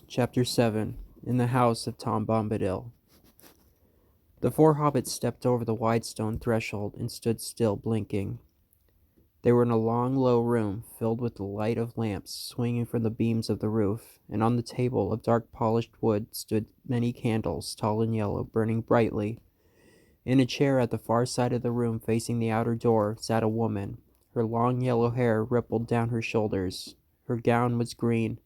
Chapter 7 In the House of Tom Bombadil. The four hobbits stepped over the wide stone threshold and stood still, blinking. They were in a long, low room, filled with the light of lamps swinging from the beams of the roof, and on the table of dark polished wood stood many candles, tall and yellow, burning brightly. In a chair at the far side of the room, facing the outer door, sat a woman. Her long yellow hair rippled down her shoulders. Her gown was green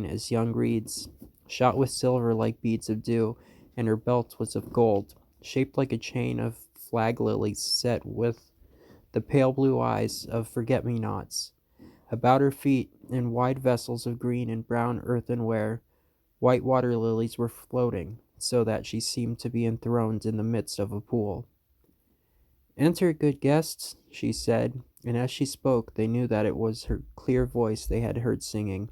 as young reeds, shot with silver like beads of dew, and her belt was of gold, shaped like a chain of flag lilies set with the pale blue eyes of forget-me-nots. About her feet, in wide vessels of green and brown earthenware, white water lilies were floating, so that she seemed to be enthroned in the midst of a pool. "Enter, good guests," she said, and as she spoke they knew that it was her clear voice they had heard singing.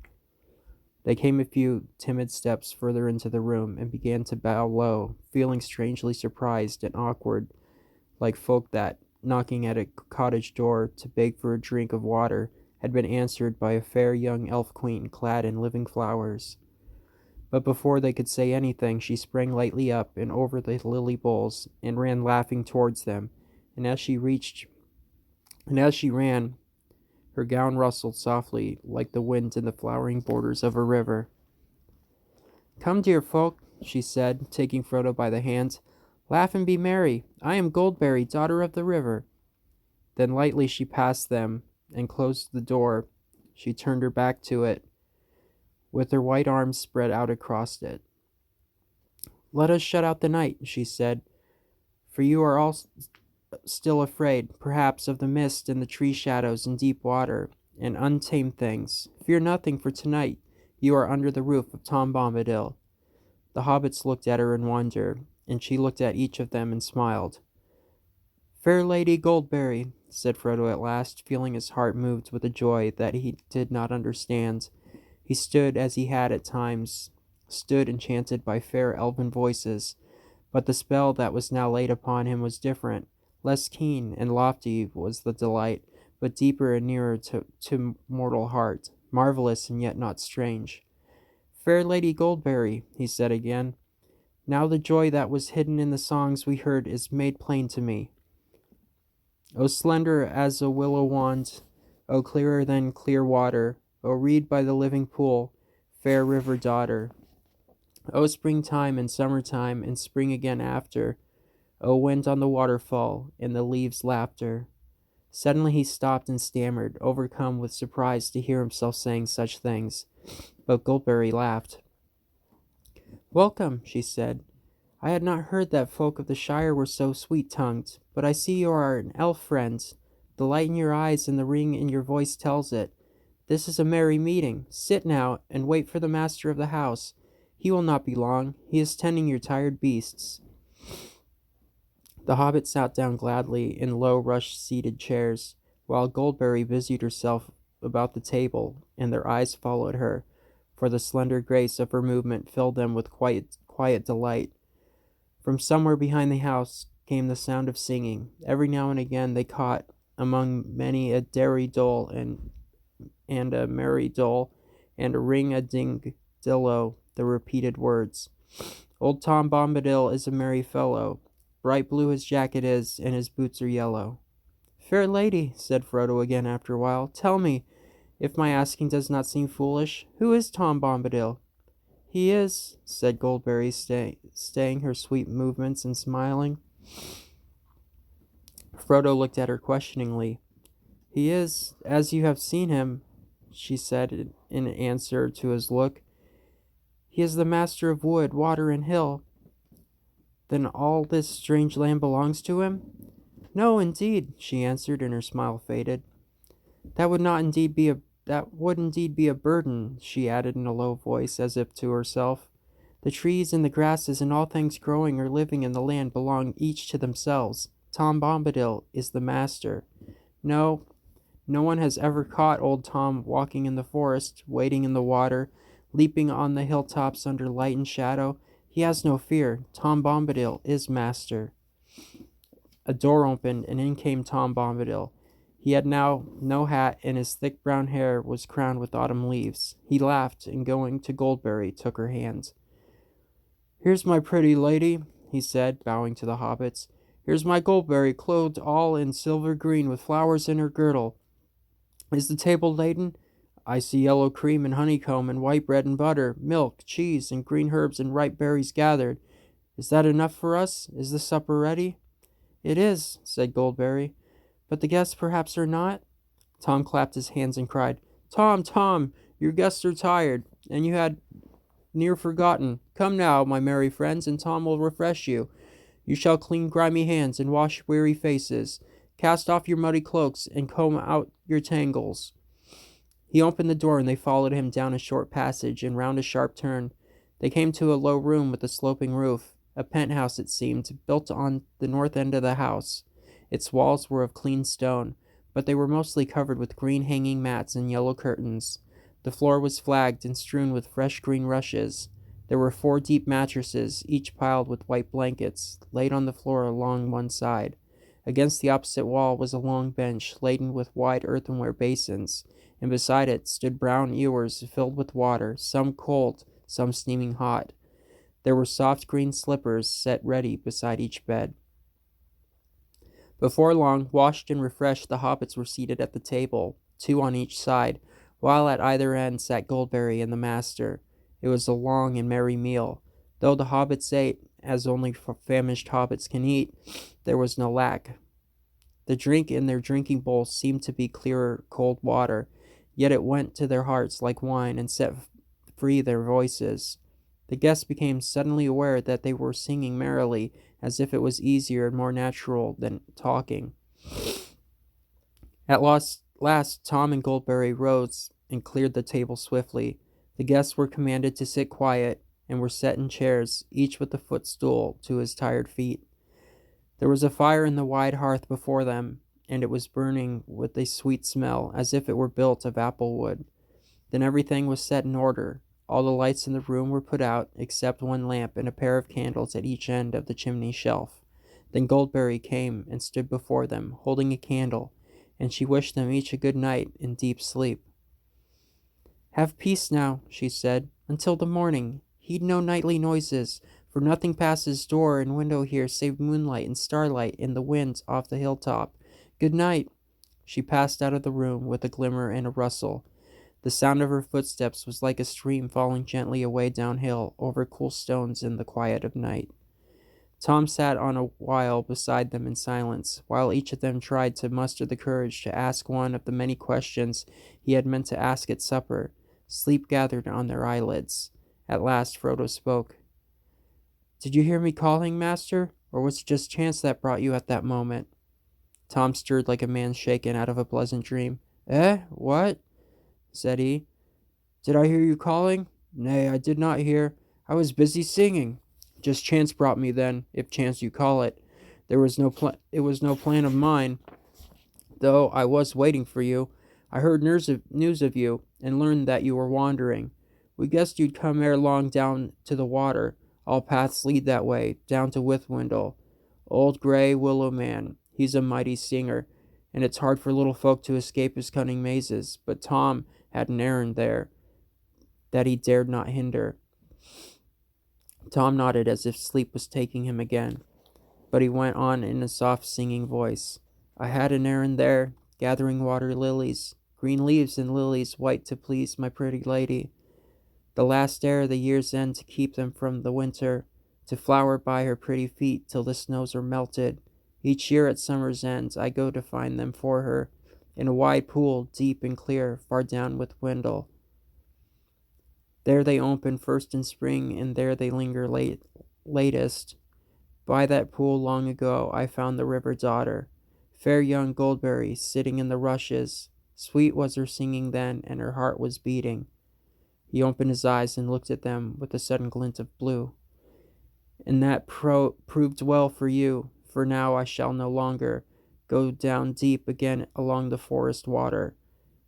They came a few timid steps further into the room and began to bow low, feeling strangely surprised and awkward, like folk that, knocking at a cottage door to beg for a drink of water, had been answered by a fair young elf queen clad in living flowers. But before they could say anything, she sprang lightly up and over the lily bowls and ran laughing towards them, and as she ran, her gown rustled softly like the wind in the flowering borders of a river. "Come, dear folk," she said, taking Frodo by the hand. "Laugh and be merry. I am Goldberry, daughter of the river." Then lightly she passed them and closed the door. She turned her back to it, with her white arms spread out across it. "Let us shut out the night," she said, "for you are all still afraid, perhaps, of the mist and the tree shadows and deep water and untamed things. Fear nothing, for tonight you are under the roof of Tom Bombadil." The hobbits looked at her in wonder, and she looked at each of them and smiled. "Fair Lady Goldberry," said Frodo at last, feeling his heart moved with a joy that he did not understand. He stood as he had at times stood enchanted by fair elven voices, but the spell that was now laid upon him was different. Less keen and lofty was the delight, but deeper and nearer to mortal heart, marvelous and yet not strange. "Fair Lady Goldberry," he said again, "now the joy that was hidden in the songs we heard is made plain to me. O slender as a willow wand, O clearer than clear water, O reed by the living pool, fair river daughter. O springtime and summertime and spring again after, O wind on the waterfall and the leaves' laughter." Suddenly he stopped and stammered, overcome with surprise to hear himself saying such things. But Goldberry laughed. "Welcome," she said. "I had not heard that folk of the Shire were so sweet-tongued, but I see you are an elf friend. The light in your eyes and the ring in your voice tells it. This is a merry meeting. Sit now and wait for the master of the house. He will not be long. He is tending your tired beasts." The hobbit sat down gladly in low rush-seated chairs, while Goldberry busied herself about the table, and their eyes followed her, for the slender grace of her movement filled them with quiet delight. From somewhere behind the house came the sound of singing. Every now and again they caught, among many a derry-dole and a merry-dole and a ring-a-ding-dillo, the repeated words, "Old Tom Bombadil is a merry fellow. Bright blue his jacket is, and his boots are yellow." "Fair lady," said Frodo again after a while, "tell me, if my asking does not seem foolish, who is Tom Bombadil?" "He is," said Goldberry, staying her sweet movements and smiling. Frodo looked at her questioningly. "He is, as you have seen him," she said in answer to his look. "He is the master of wood, water, and hill." "Then all this strange land belongs to him?" "No, indeed," she answered, and her smile faded. That would indeed be a burden," she added in a low voice, as if to herself. "The trees and the grasses and all things growing or living in the land belong each to themselves. Tom Bombadil is the master. No, no one has ever caught old Tom walking in the forest, wading in the water, leaping on the hilltops under light and shadow. He has no fear. Tom Bombadil is master." A door opened, and in came Tom Bombadil. He had now no hat, and his thick brown hair was crowned with autumn leaves. He laughed, and going to Goldberry, took her hand. "Here's my pretty lady," he said, bowing to the hobbits. "Here's my Goldberry, clothed all in silver green, with flowers in her girdle. Is the table laden? I see yellow cream and honeycomb, and white bread and butter, milk, cheese, and green herbs and ripe berries gathered. Is that enough for us? Is the supper ready?" "It is," said Goldberry. "But the guests perhaps are not?" Tom clapped his hands and cried, "Tom, Tom, your guests are tired, and you had near forgotten. Come now, my merry friends, and Tom will refresh you. You shall clean grimy hands and wash weary faces. Cast off your muddy cloaks and comb out your tangles." He opened the door, and they followed him down a short passage and round a sharp turn. They came to a low room with a sloping roof, a penthouse it seemed, built on the north end of the house. Its walls were of clean stone, but they were mostly covered with green hanging mats and yellow curtains. The floor was flagged and strewn with fresh green rushes. There were 4 deep mattresses, each piled with white blankets, laid on the floor along one side. Against the opposite wall was a long bench, laden with wide earthenware basins, and beside it stood brown ewers filled with water, some cold, some steaming hot. There were soft green slippers set ready beside each bed. Before long, washed and refreshed, the hobbits were seated at the table, 2 on each side, while at either end sat Goldberry and the master. It was a long and merry meal. Though the hobbits ate, as only famished hobbits can eat, there was no lack. The drink in their drinking bowls seemed to be clearer, cold water, yet it went to their hearts like wine and set free their voices. The guests became suddenly aware that they were singing merrily, as if it was easier and more natural than talking. At last Tom and Goldberry rose and cleared the table swiftly. The guests were commanded to sit quiet, and were set in chairs, each with a footstool to his tired feet. There was a fire in the wide hearth before them, and it was burning with a sweet smell, as if it were built of apple wood. Then everything was set in order. All the lights in the room were put out, except one lamp and a pair of candles at each end of the chimney shelf. Then Goldberry came and stood before them, holding a candle, and she wished them each a good night and deep sleep. "Have peace now," she said, "until the morning. Heed no nightly noises, for nothing passes door and window here save moonlight and starlight and the wind off the hilltop. Good night." She passed out of the room with a glimmer and a rustle. The sound of her footsteps was like a stream falling gently away downhill over cool stones in the quiet of night. Tom sat on a while beside them in silence, while each of them tried to muster the courage to ask one of the many questions he had meant to ask at supper. Sleep gathered on their eyelids. At last Frodo spoke. "Did you hear me calling, master, or was it just chance that brought you at that moment?" Tom stirred like a man shaken out of a pleasant dream. What?" said he. "Did I hear you calling? Nay, I did not hear. I was busy singing. Just chance brought me then, if chance you call it. It was no plan of mine, though I was waiting for you. I heard news of you, and learned that you were wandering. We guessed you'd come ere long down to the water. All paths lead that way, down to Withwindle. Old Grey Willow Man, he's a mighty singer, and it's hard for little folk to escape his cunning mazes, but Tom had an errand there that he dared not hinder." Tom nodded as if sleep was taking him again, but he went on in a soft singing voice. "I had an errand there, gathering water lilies, green leaves and lilies white to please my pretty lady. The last ere the year's end to keep them from the winter, to flower by her pretty feet till the snows are melted. Each year at summer's end I go to find them for her, in a wide pool, deep and clear, far down with Windle. There they open first in spring, and there they linger latest. By that pool long ago I found the river daughter, fair young Goldberry, sitting in the rushes. Sweet was her singing then, and her heart was beating." He opened his eyes and looked at them with a sudden glint of blue. "And that proved well for you, for now I shall no longer go down deep again along the forest water,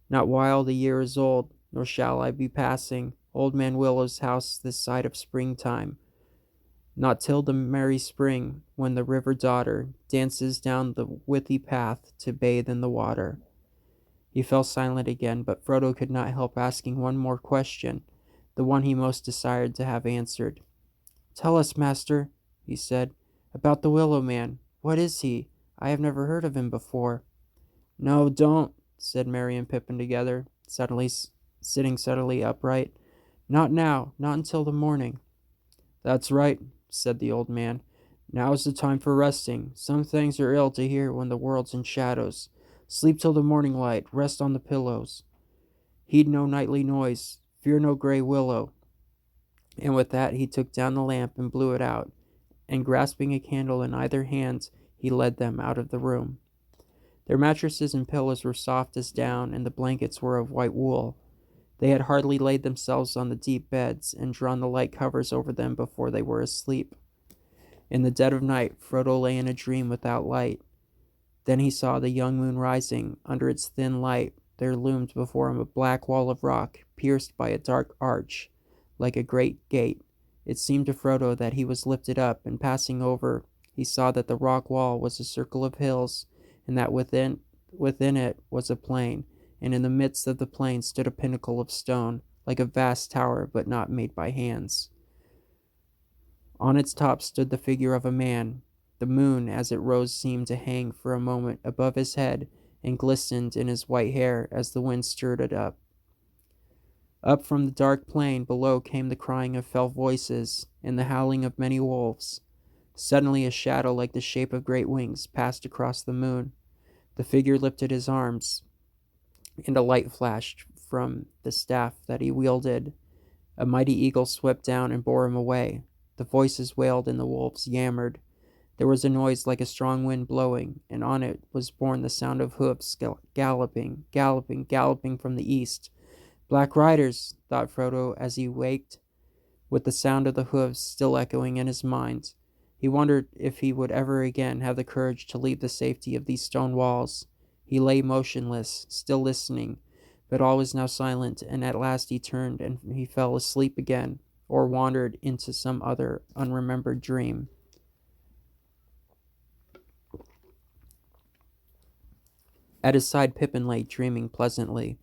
not while the year is old, nor shall I be passing Old Man Willow's house this side of springtime. not till the merry spring, when the river daughter dances down the withy path to bathe in the water. He fell silent again, but Frodo could not help asking one more question, the one he most desired to have answered. "Tell us, master," he said, "about the Willow Man. What is he? I have never heard of him before." "No, don't," said Merry and Pippin together, sitting suddenly upright. "Not now, not until the morning." "That's right," said the old man. "Now's the time for resting. Some things are ill to hear when the world's in shadows. Sleep till the morning light, rest on the pillows. Heed no nightly noise, fear no gray willow." And with that he took down the lamp and blew it out, and grasping a candle in either hand, he led them out of the room. Their mattresses and pillows were soft as down, and the blankets were of white wool. They had hardly laid themselves on the deep beds and drawn the light covers over them before they were asleep. In the dead of night, Frodo lay in a dream without light. Then he saw the young moon rising. Under its thin light there loomed before him a black wall of rock, pierced by a dark arch, like a great gate. It seemed to Frodo that he was lifted up, and passing over, he saw that the rock wall was a circle of hills, and that within it was a plain, and in the midst of the plain stood a pinnacle of stone, like a vast tower, but not made by hands. On its top stood the figure of a man. The moon, as it rose, seemed to hang for a moment above his head, and glistened in his white hair as the wind stirred it up. Up from the dark plain below came the crying of fell voices, and the howling of many wolves. Suddenly a shadow like the shape of great wings passed across the moon. The figure lifted his arms, and a light flashed from the staff that he wielded. A mighty eagle swept down and bore him away. The voices wailed and the wolves yammered. There was a noise like a strong wind blowing, and on it was borne the sound of hoofs galloping, galloping, galloping from the east. "Black riders," thought Frodo as he waked, with the sound of the hoofs still echoing in his mind. He wondered if he would ever again have the courage to leave the safety of these stone walls. He lay motionless, still listening, but all was now silent, and at last he turned and he fell asleep again, or wandered into some other unremembered dream. At his side Pippin lay dreaming pleasantly,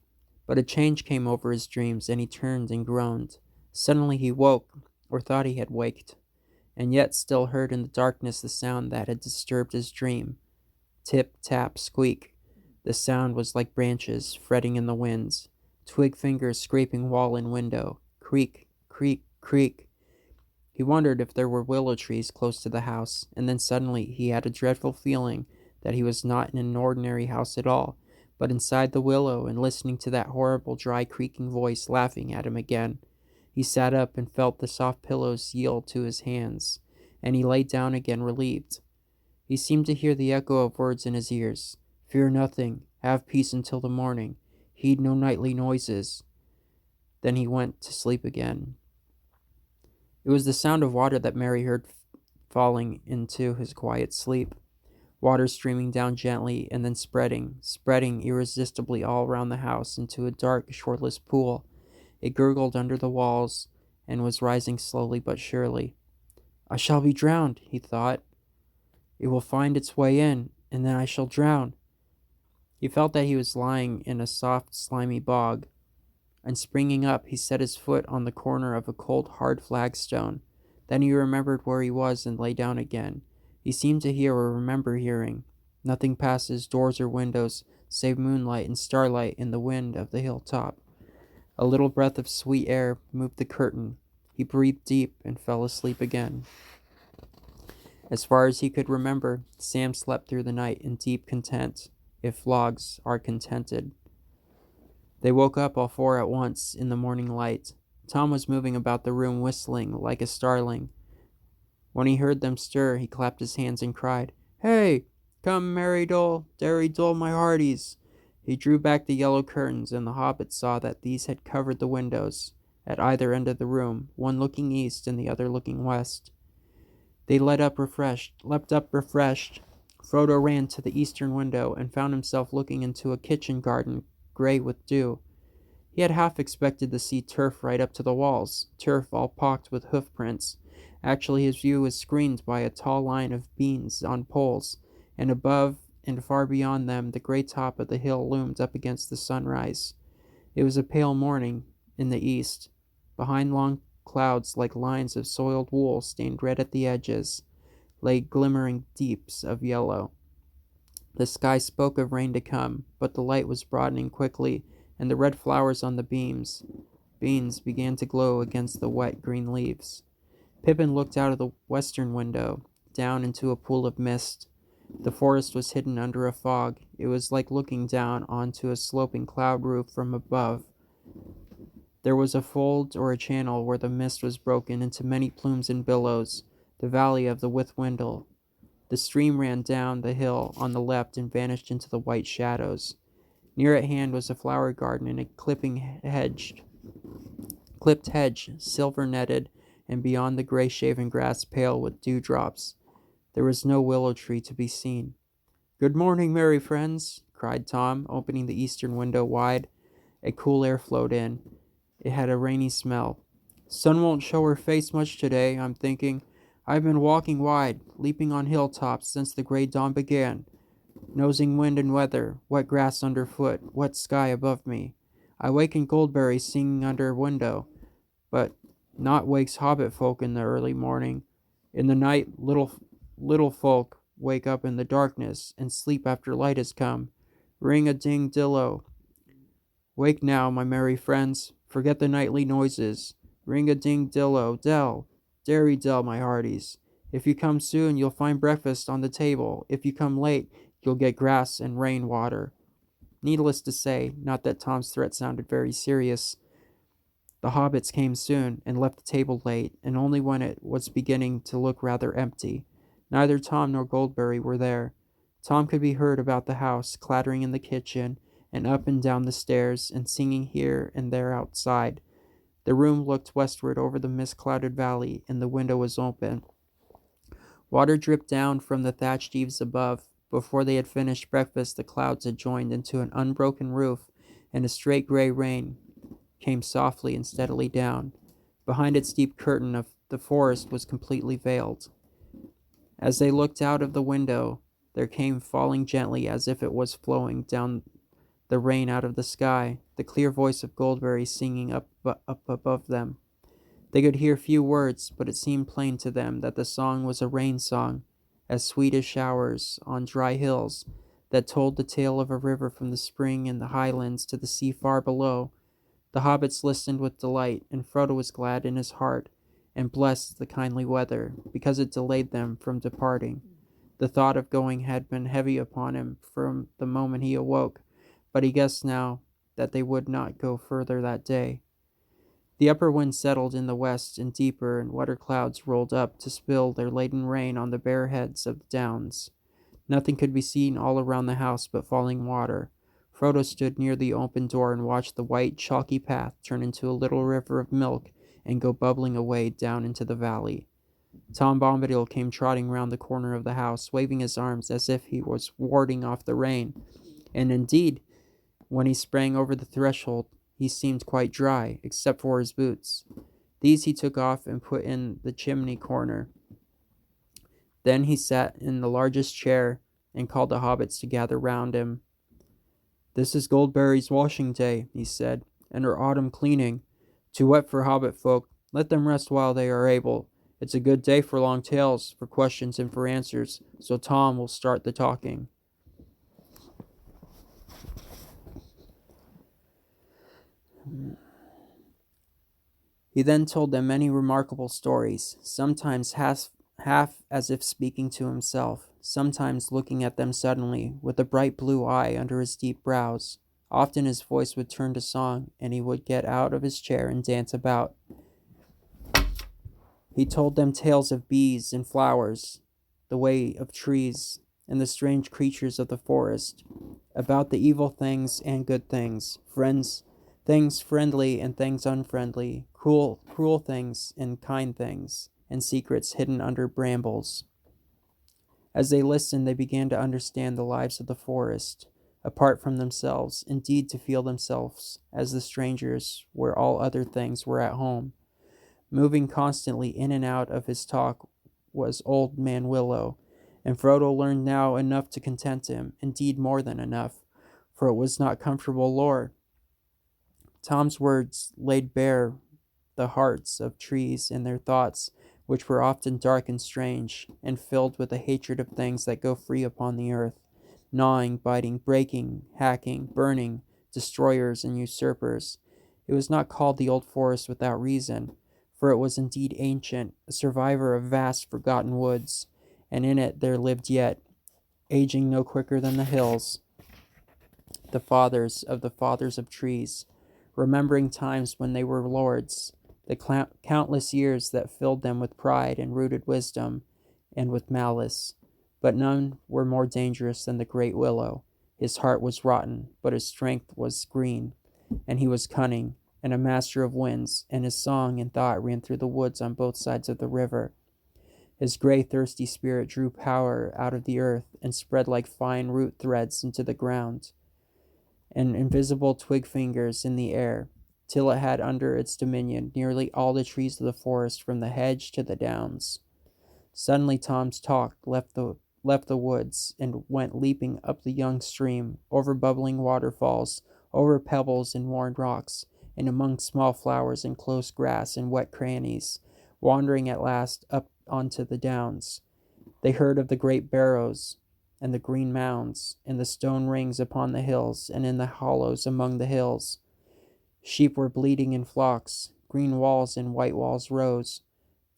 but a change came over his dreams, and he turned and groaned. Suddenly he woke, or thought he had waked, and yet still heard in the darkness the sound that had disturbed his dream. Tip, tap, squeak. The sound was like branches fretting in the winds, twig fingers scraping wall and window. Creak, creak, creak. He wondered if there were willow trees close to the house, and then suddenly he had a dreadful feeling that he was not in an ordinary house at all, but inside the willow, and listening to that horrible dry creaking voice laughing at him again. He sat up and felt the soft pillows yield to his hands, and he lay down again relieved. He seemed to hear the echo of words in his ears. "Fear nothing. Have peace until the morning. Heed no nightly noises." Then he went to sleep again. It was the sound of water that Merry heard falling into his quiet sleep. Water streaming down gently and then spreading irresistibly all around the house into a dark, shoreless pool. It gurgled under the walls and was rising slowly but surely. "I shall be drowned," he thought. "It will find its way in, and then I shall drown." He felt that he was lying in a soft, slimy bog, and springing up, he set his foot on the corner of a cold, hard flagstone. Then he remembered where he was and lay down again. He seemed to hear or remember hearing. Nothing passes doors or windows, save moonlight and starlight in the wind of the hilltop. A little breath of sweet air moved the curtain. He breathed deep and fell asleep again. As far as he could remember, Sam slept through the night in deep content, if logs are contented. They woke up all four at once in the morning light. Tom was moving about the room whistling like a starling. When he heard them stir, he clapped his hands and cried, "Hey! Come, merry dole, my hearties!" He drew back the yellow curtains, and the hobbit saw that these had covered the windows at either end of the room, one looking east and the other looking west. They leapt up refreshed. Frodo ran to the eastern window and found himself looking into a kitchen garden gray with dew. He had half expected to see turf right up to the walls, turf all pocked with hoof prints, Actually, his view was screened by a tall line of beams on poles, and above and far beyond them the great top of the hill loomed up against the sunrise. It was a pale morning in the east. Behind long clouds like lines of soiled wool stained red at the edges lay glimmering deeps of yellow. The sky spoke of rain to come, but the light was broadening quickly, and the red flowers on the beans began to glow against the wet green leaves. Pippin looked out of the western window, down into a pool of mist. The forest was hidden under a fog. It was like looking down onto a sloping cloud roof from above. There was a fold or a channel where the mist was broken into many plumes and billows, the valley of the Withwindle. The stream ran down the hill on the left and vanished into the white shadows. Near at hand was a flower garden and a clipped hedge, silver netted, and beyond the gray shaven grass pale with dewdrops. There was no willow tree to be seen. "Good morning, merry friends," cried Tom, opening the eastern window wide. A cool air flowed in. It had a rainy smell. "Sun won't show her face much today, I'm thinking. I've been walking wide, leaping on hilltops since the gray dawn began, nosing wind and weather, wet grass underfoot, wet sky above me. I wakened Goldberry singing under a window, but not wakes hobbit folk in the early morning. In the night, little folk wake up in the darkness and sleep after light has come. Ring-a-ding-dillo. Wake now, my merry friends. Forget the nightly noises. Ring-a-ding-dillo, Dell. Dairy Dell, my hearties. If you come soon, you'll find breakfast on the table. If you come late, you'll get grass and rain water." Needless to say, not that Tom's threat sounded very serious, the hobbits came soon, and left the table late, and only when it was beginning to look rather empty. Neither Tom nor Goldberry were there. Tom could be heard about the house, clattering in the kitchen, and up and down the stairs, and singing here and there outside. The room looked westward over the mist-clouded valley, and the window was open. Water dripped down from the thatched eaves above. Before they had finished breakfast, the clouds had joined into an unbroken roof, and a straight gray rain came softly and steadily down. Behind its deep curtain of the forest was completely veiled. As they looked out of the window, there came falling gently as if it was flowing down the rain out of the sky, the clear voice of Goldberry singing up above them. They could hear few words, but it seemed plain to them that the song was a rain song, as sweet as showers on dry hills, that told the tale of a river from the spring in the highlands to the sea far below. The hobbits listened with delight, and Frodo was glad in his heart, and blessed the kindly weather, because it delayed them from departing. The thought of going had been heavy upon him from the moment he awoke, but he guessed now that they would not go further that day. The upper wind settled in the west, and deeper and wetter clouds rolled up to spill their laden rain on the bare heads of the downs. Nothing could be seen all around the house but falling water. Frodo stood near the open door and watched the white, chalky path turn into a little river of milk and go bubbling away down into the valley. Tom Bombadil came trotting round the corner of the house, waving his arms as if he was warding off the rain, and indeed, when he sprang over the threshold, he seemed quite dry, except for his boots. These he took off and put in the chimney corner. Then he sat in the largest chair and called the hobbits to gather round him. "This is Goldberry's washing day," he said, "and her autumn cleaning. Too wet for hobbit folk. Let them rest while they are able. It's a good day for long tales, for questions and for answers, so Tom will start the talking." He then told them many remarkable stories, sometimes half as if speaking to himself, sometimes looking at them suddenly, with a bright blue eye under his deep brows. Often his voice would turn to song, and he would get out of his chair and dance about. He told them tales of bees and flowers, the way of trees, and the strange creatures of the forest, about the evil things and good things, things friendly and things unfriendly, cruel things and kind things, and secrets hidden under brambles. As they listened, they began to understand the lives of the forest, apart from themselves, indeed to feel themselves as the strangers where all other things were at home. Moving constantly in and out of his talk was Old Man Willow, and Frodo learned now enough to content him, indeed more than enough, for it was not comfortable lore. Tom's words laid bare the hearts of trees and their thoughts, which were often dark and strange, and filled with a hatred of things that go free upon the earth, gnawing, biting, breaking, hacking, burning, destroyers and usurpers. It was not called the Old Forest without reason, for it was indeed ancient, a survivor of vast forgotten woods, and in it there lived yet, aging no quicker than the hills, the fathers of trees, remembering times when they were lords, the countless years that filled them with pride and rooted wisdom and with malice. But none were more dangerous than the great willow. His heart was rotten, but his strength was green, and he was cunning, and a master of winds, and his song and thought ran through the woods on both sides of the river. His gray, thirsty spirit drew power out of the earth and spread like fine root threads into the ground, and invisible twig fingers in the air, till it had under its dominion nearly all the trees of the forest from the hedge to the downs. Suddenly Tom's talk left the woods and went leaping up the young stream, over bubbling waterfalls, over pebbles and worn rocks, and among small flowers and close grass and wet crannies, wandering at last up onto the downs. They heard of the great barrows, and the green mounds, and the stone rings upon the hills, and in the hollows among the hills. Sheep were bleating in flocks, green walls and white walls rose.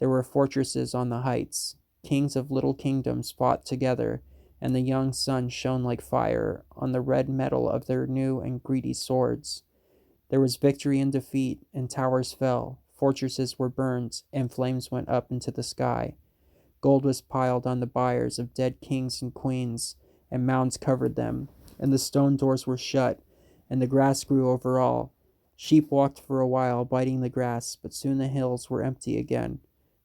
There were fortresses on the heights. Kings of little kingdoms fought together, and the young sun shone like fire on the red metal of their new and greedy swords. There was victory and defeat, and towers fell, fortresses were burned, and flames went up into the sky. Gold was piled on the biers of dead kings and queens, and mounds covered them, and the stone doors were shut, and the grass grew over all. Sheep walked for a while, biting the grass, but soon the hills were empty again.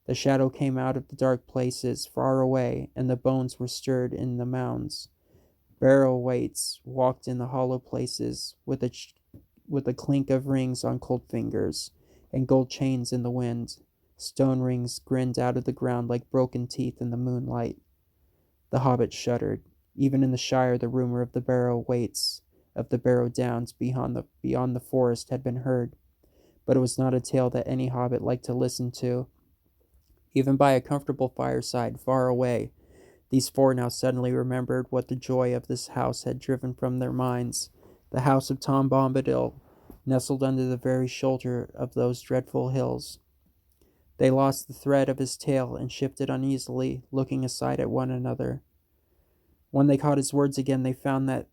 The shadow came out of the dark places far away, and the bones were stirred in the mounds. Barrow waits walked in the hollow places with a clink of rings on cold fingers, and gold chains in the wind. Stone rings grinned out of the ground like broken teeth in the moonlight. The hobbit shuddered. Even in the Shire the rumor of the Barrow Waits, of the Barrow Downs beyond the forest had been heard, but it was not a tale that any hobbit liked to listen to. Even by a comfortable fireside far away, these four now suddenly remembered what the joy of this house had driven from their minds, the house of Tom Bombadil, nestled under the very shoulder of those dreadful hills. They lost the thread of his tale and shifted uneasily, looking aside at one another. When they caught his words again, they found that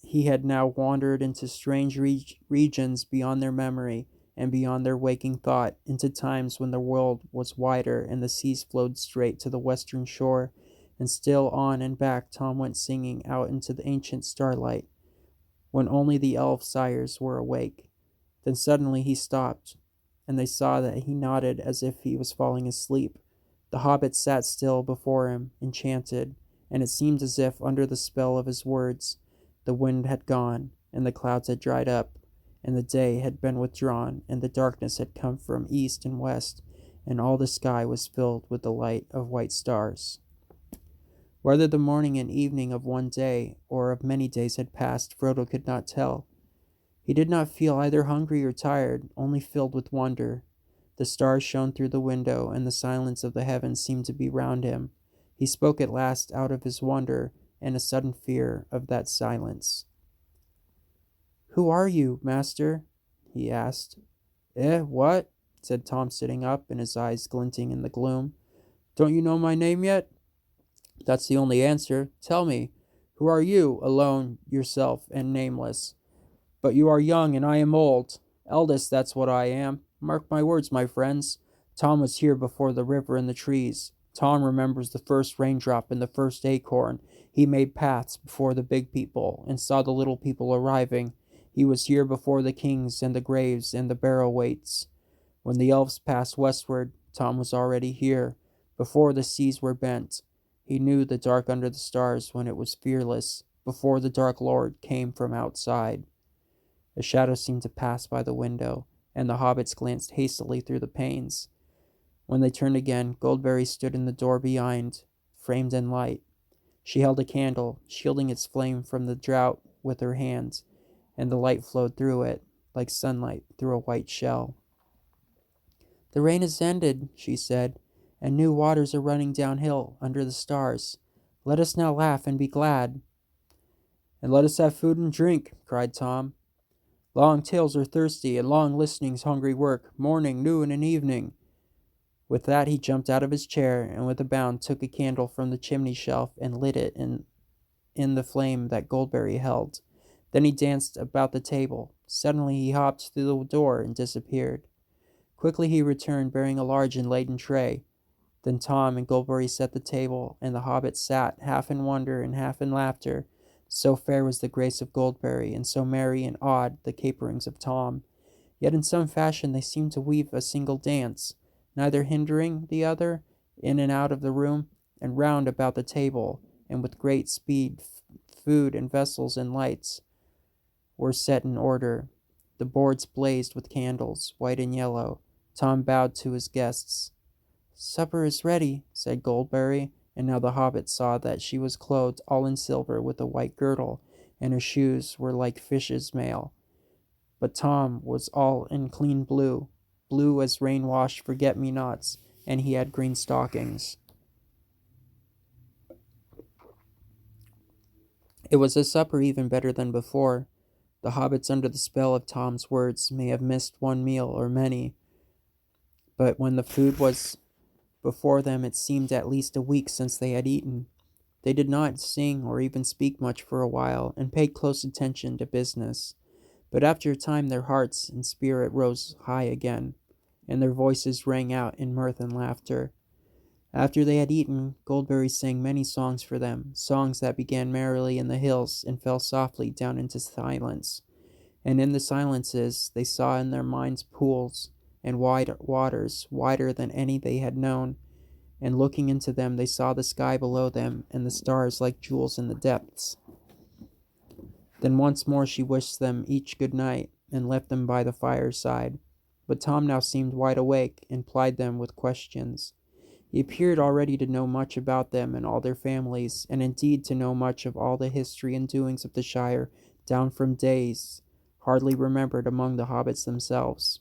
he had now wandered into strange regions beyond their memory and beyond their waking thought, into times when the world was wider and the seas flowed straight to the western shore, and still on and back Tom went singing out into the ancient starlight, when only the elf sires were awake. Then suddenly he stopped, and they saw that he nodded as if he was falling asleep. The hobbit sat still before him, enchanted, and it seemed as if, under the spell of his words, the wind had gone, and the clouds had dried up, and the day had been withdrawn, and the darkness had come from east and west, and all the sky was filled with the light of white stars. Whether the morning and evening of one day or of many days had passed, Frodo could not tell. He did not feel either hungry or tired, only filled with wonder. The stars shone through the window, and the silence of the heavens seemed to be round him. He spoke at last out of his wonder and a sudden fear of that silence. "Who are you, master?" he asked. What?" said Tom, sitting up, and his eyes glinting in the gloom. "Don't you know my name yet?" "That's the only answer. Tell me, who are you, alone, yourself, and nameless?" "But you are young, and I am old. Eldest, that's what I am. Mark my words, my friends. Tom was here before the river and the trees. Tom remembers the first raindrop and the first acorn. He made paths before the big people, and saw the little people arriving. He was here before the kings and the graves and the barrow waits. When the elves passed westward, Tom was already here, before the seas were bent. He knew the dark under the stars when it was fearless, before the dark lord came from outside." A shadow seemed to pass by the window, and the hobbits glanced hastily through the panes. When they turned again, Goldberry stood in the door behind, framed in light. She held a candle, shielding its flame from the draught with her hands, and the light flowed through it, like sunlight through a white shell. "The rain has ended," she said, "and new waters are running downhill under the stars. Let us now laugh and be glad." "And let us have food and drink," cried Tom. "Long tales are thirsty, and long listening's hungry work, morning, noon, and evening." With that he jumped out of his chair, and with a bound took a candle from the chimney shelf and lit it in the flame that Goldberry held. Then he danced about the table. Suddenly he hopped through the door and disappeared. Quickly he returned, bearing a large and laden tray. Then Tom and Goldberry set the table, and the hobbits sat, half in wonder and half in laughter. So fair was the grace of Goldberry, and so merry and odd the caperings of Tom. Yet in some fashion they seemed to weave a single dance, neither hindering the other, in and out of the room, and round about the table, and with great speed food and vessels and lights were set in order. The boards blazed with candles, white and yellow. Tom bowed to his guests. "Supper is ready," said Goldberry, and now the hobbit saw that she was clothed all in silver with a white girdle, and her shoes were like fish's mail. But Tom was all in clean blue, blue as rain-washed forget-me-nots, and he had green stockings. It was a supper even better than before. The hobbits, under the spell of Tom's words, may have missed one meal or many, but when the food was before them it seemed at least a week since they had eaten. They did not sing or even speak much for a while, and paid close attention to business. But after a time their hearts and spirit rose high again, and their voices rang out in mirth and laughter. After they had eaten, Goldberry sang many songs for them, songs that began merrily in the hills and fell softly down into silence. And in the silences they saw in their minds pools and wide waters, wider than any they had known, and looking into them they saw the sky below them and the stars like jewels in the depths. Then once more she wished them each good night, and left them by the fireside. But Tom now seemed wide awake, and plied them with questions. He appeared already to know much about them and all their families, and indeed to know much of all the history and doings of the Shire, down from days hardly remembered among the hobbits themselves.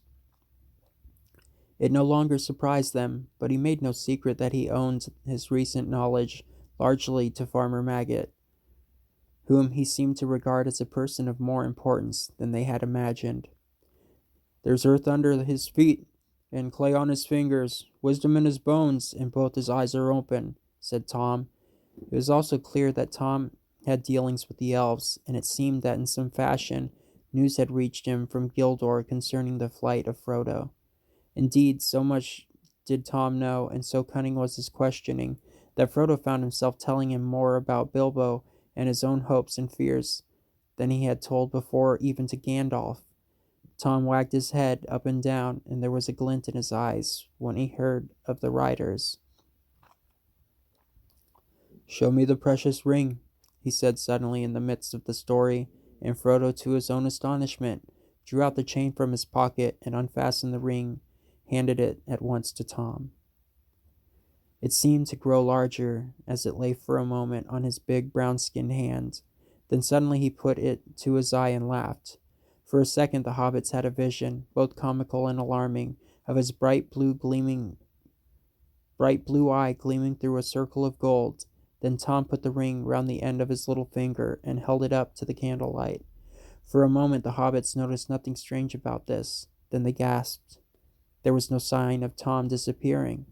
It no longer surprised them, but he made no secret that he owned his recent knowledge largely to Farmer Maggot, whom he seemed to regard as a person of more importance than they had imagined. "There's earth under his feet, and clay on his fingers, wisdom in his bones, and both his eyes are open," said Tom. It was also clear that Tom had dealings with the elves, and it seemed that in some fashion news had reached him from Gildor concerning the flight of Frodo. Indeed, so much did Tom know, and so cunning was his questioning, that Frodo found himself telling him more about Bilbo and his own hopes and fears than he had told before even to Gandalf. Tom wagged his head up and down, and there was a glint in his eyes when he heard of the riders. "Show me the precious ring," he said suddenly in the midst of the story, and Frodo, to his own astonishment, drew out the chain from his pocket and unfastened the ring, handed it at once to Tom. It seemed to grow larger as it lay for a moment on his big brown-skinned hand. Then suddenly he put it to his eye and laughed. For a second the hobbits had a vision, both comical and alarming, of his bright blue eye gleaming through a circle of gold. Then Tom put the ring round the end of his little finger and held it up to the candlelight. For a moment the hobbits noticed nothing strange about this. Then they gasped. There was no sign of Tom disappearing.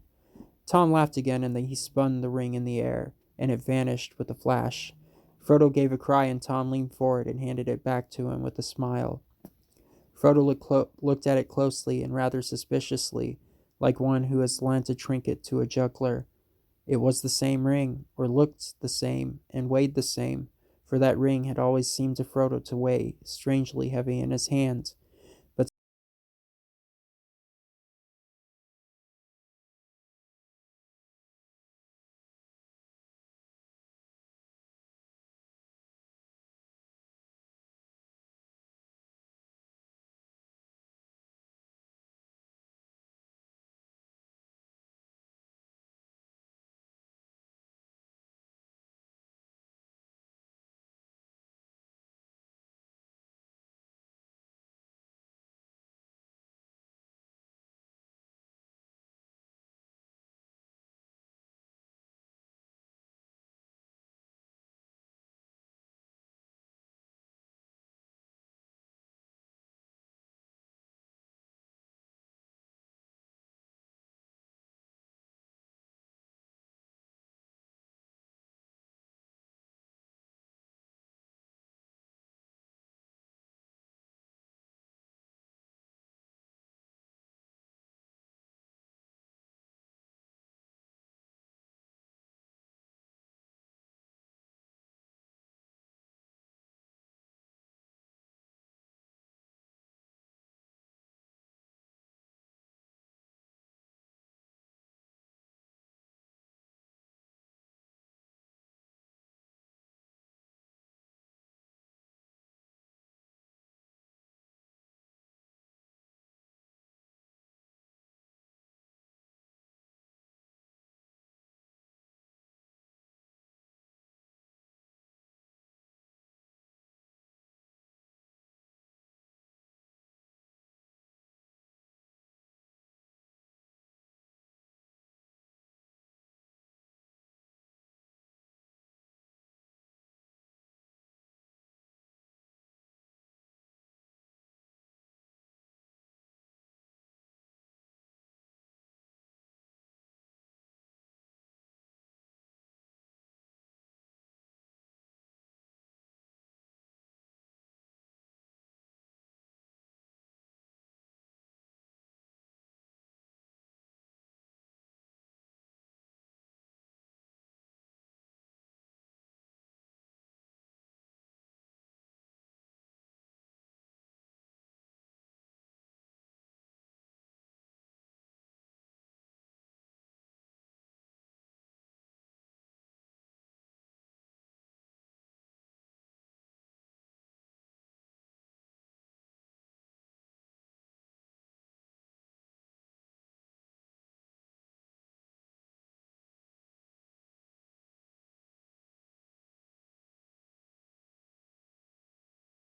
Tom laughed again, and then he spun the ring in the air, and it vanished with a flash. Frodo gave a cry, and Tom leaned forward and handed it back to him with a smile. Frodo looked at it closely and rather suspiciously, like one who has lent a trinket to a juggler. It was the same ring, or looked the same, and weighed the same, for that ring had always seemed to Frodo to weigh strangely heavy in his hand.